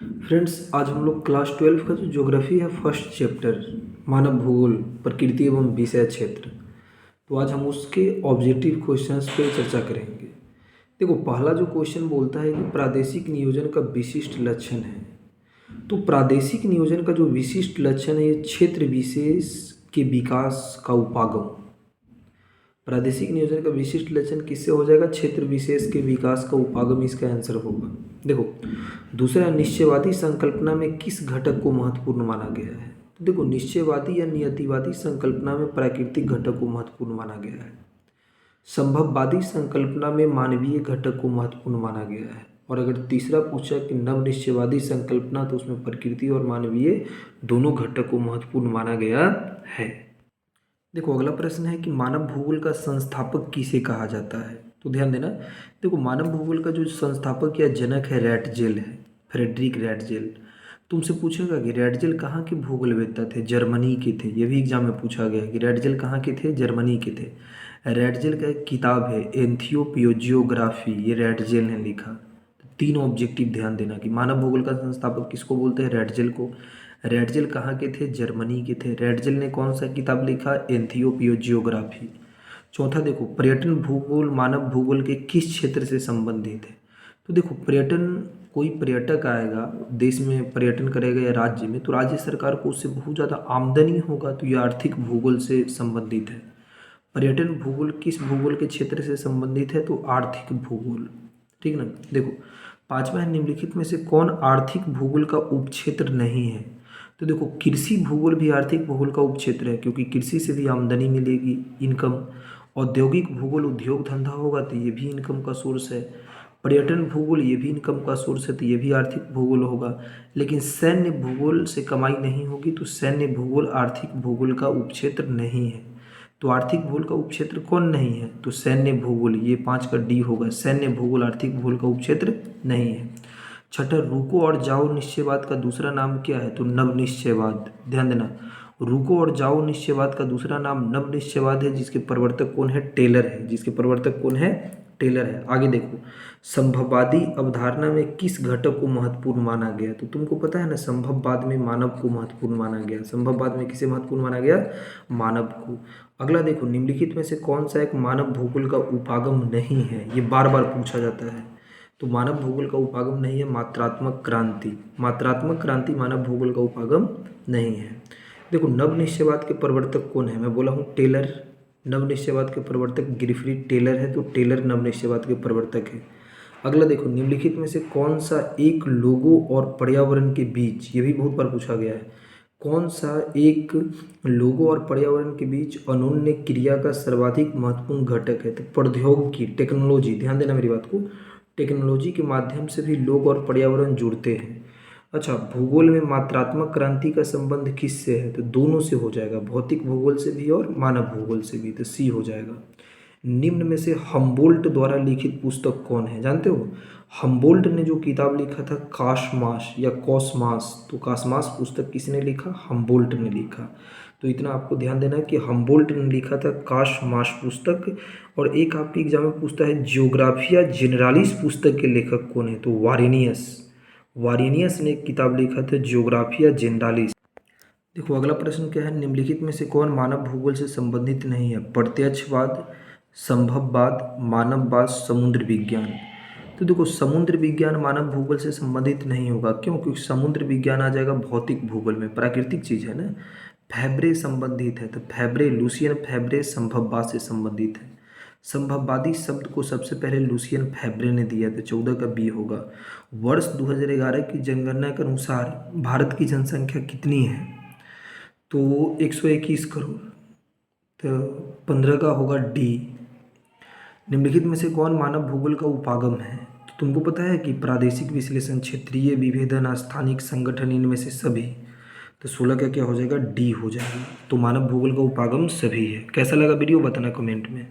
Friends, आज हम लोग क्लास 12 का जो ज्योग्राफी है फर्स्ट चैप्टर मानव भूगोल प्रकृति एवं विषय क्षेत्र, तो आज हम उसके ऑब्जेक्टिव क्वेश्चंस पे चर्चा करेंगे। देखो, पहला जो क्वेश्चन बोलता है कि प्रादेशिक नियोजन का विशिष्ट लक्षण है। तो प्रादेशिक नियोजन का जो विशिष्ट लक्षण है, ये क्षेत्र विशेष के विकास का उपागम। प्रादेशिक नियोजन का विशिष्ट लक्षण किससे हो जाएगा? क्षेत्र विशेष के विकास का उपागम इसका आंसर होगा। देखो, दूसरा, निश्चयवादी संकल्पना में किस घटक को महत्वपूर्ण माना गया है? तो देखो, निश्चयवादी या नियतिवादी संकल्पना में प्राकृतिक घटक को महत्वपूर्ण माना गया है। संभववादी संकल्पना में मानवीय घटक को महत्वपूर्ण माना गया है। और अगर तीसरा पूछा कि नव निश्चयवादी संकल्पना, तो उसमें प्रकृति और मानवीय दोनों घटक को महत्वपूर्ण माना गया है। देखो, अगला प्रश्न है कि मानव भूगोल का संस्थापक किसे कहा जाता है? तो ध्यान देना। देखो, मानव भूगोल का जो संस्थापक या जनक है रैटजेल है, फ्रेडरिक रैटजेल। तुमसे पूछेगा कि रैटजेल कहाँ के भूगोलवेत्ता थे? जर्मनी के थे। ये भी एग्जाम में पूछा गया है कि रैटजेल कहाँ के थे? जर्मनी के थे। रैटजेल का एक किताब है एंथियोपियोजियोग्राफी, ये रैटजेल ने लिखा। तीन ऑब्जेक्टिव ध्यान देना कि मानव भूगोल का संस्थापक किसको बोलते हैं? रैटजेल को। रैटजेल कहाँ के थे? जर्मनी के थे। रैटजेल ने कौन सा किताब लिखा? एंथियोपियोजियोग्राफी। चौथा, देखो, पर्यटन भूगोल मानव भूगोल के किस क्षेत्र से संबंधित है? तो देखो, पर्यटन, कोई पर्यटक आएगा देश में, पर्यटन करेगा या राज्य में, तो राज्य सरकार को उससे बहुत ज़्यादा आमदनी होगा, तो ये आर्थिक भूगोल से संबंधित है। पर्यटन भूगोल किस भूगोल के क्षेत्र से संबंधित है? तो आर्थिक भूगोल। ठीक ना। देखो, पांचवा है, निम्नलिखित में से कौन आर्थिक भूगोल का उपक्षेत्र नहीं है? तो देखो, कृषि भूगोल भी आर्थिक भूगोल का उपक्षेत्र है, क्योंकि कृषि से भी आमदनी मिलेगी, इनकम। औद्योगिक भूगोल, उद्योग धंधा होगा तो ये भी इनकम का सोर्स है। पर्यटन भूगोल, ये भी इनकम का सोर्स है, तो ये भी आर्थिक भूगोल होगा। लेकिन सैन्य भूगोल से कमाई नहीं होगी, तो सैन्य भूगोल आर्थिक भूगोल का उपक्षेत्र नहीं है। तो आर्थिक भूगोल का उपक्षेत्र कौन नहीं है? तो सैन्य भूगोल, ये 5 का डी होगा। सैन्य भूगोल आर्थिक भूगोल का उपक्षेत्र नहीं है। छठा, रुको और जाओ निश्चयवाद का दूसरा नाम क्या है? तो नव निश्चयवाद। ध्यान देना, रुको और जाओ निश्चयवाद का दूसरा नाम नव निश्चयवाद है, जिसके प्रवर्तक कौन है? टेलर है। जिसके प्रवर्तक कौन है? टेलर है। आगे देखो, संभववादी अवधारणा में किस घटक को महत्वपूर्ण माना गया? तो तुमको पता है ना, संभववाद में मानव को महत्वपूर्ण माना गया। संभववाद में किसे महत्वपूर्ण माना गया? मानव को। अगला देखो, निम्नलिखित में से कौन सा एक मानव भूगोल का उपागम नहीं है? ये बार बार पूछा जाता है। तो मानव भूगोल का उपागम नहीं है मात्रात्मक क्रांति। मात्रात्मक क्रांति मानव भूगोल का उपागम नहीं है। देखो, नव निश्चयवाद के प्रवर्तक कौन है? मैं बोला हूँ टेलर। नव निश्चयवाद के प्रवर्तक गिरफ्रीड टेलर है, तो टेलर नव निश्चयवाद के प्रवर्तक है। अगला देखो, निम्नलिखित में से कौन सा एक लोगों और पर्यावरण के बीच, ये भी बहुत बार पूछा गया है, कौन सा एक लोगों और पर्यावरण के बीच अनोन्य क्रिया का सर्वाधिक महत्वपूर्ण घटक है? तो प्रौद्योगिकी, टेक्नोलॉजी। ध्यान देना मेरी बात को, टेक्नोलॉजी के माध्यम से भी लोग और पर्यावरण जुड़ते हैं। अच्छा, भूगोल में मात्रात्मक क्रांति का संबंध किससे है? तो दोनों से हो जाएगा, भौतिक भूगोल से भी और मानव भूगोल से भी, तो सी हो जाएगा। निम्न में से हम्बोल्ट द्वारा लिखित पुस्तक कौन है? जानते हो, हम्बोल्ट ने जो किताब लिखा था कास्मास या कॉस्मास, तो कास्मास पुस्तक किसने लिखा? हम्बोल्ट ने लिखा। तो इतना आपको ध्यान देना है कि हम्बोल्ट ने लिखा था कास्मास पुस्तक। और एक आपके एग्जाम में पूछता है जियोग्राफिया जेनरालिस पुस्तक के लेखक कौन है? तो वारेनियस। वारेनियस ने एक किताब लिखा था जियोग्राफिया जेनरालिस। देखो, अगला प्रश्न क्या है, निम्नलिखित में से कौन मानव भूगोल से संबंधित नहीं है? प्रत्यक्षवाद, संभववाद, मानववाद, समुद्र विज्ञान। तो देखो, समुद्र विज्ञान मानव भूगोल से संबंधित नहीं होगा। क्यों? क्योंकि समुद्र विज्ञान आ जाएगा भौतिक भूगोल में, प्राकृतिक चीज है ना। फैब्रे संबंधित है, तो फैब्रे, लुसियन फैब्रे संभववाद से संबंधित है। संभववादी शब्द को सबसे पहले लुसियन फैब्रे ने दिया, तो 14 का बी होगा। वर्ष 2011 की जनगणना के अनुसार भारत की जनसंख्या कितनी है? तो 121 करोड़, तो 15 का होगा डी। निम्नलिखित में से कौन मानव भूगोल का उपागम है? तो तुमको पता है कि प्रादेशिक विश्लेषण, क्षेत्रीय विभेदन, स्थानिक संगठन, इनमें से सभी। तो 16 का क्या हो जाएगा? डी हो जाएगा। तो मानव भूगोल का उपागम सभी है। कैसा लगा वीडियो बताना कमेंट में।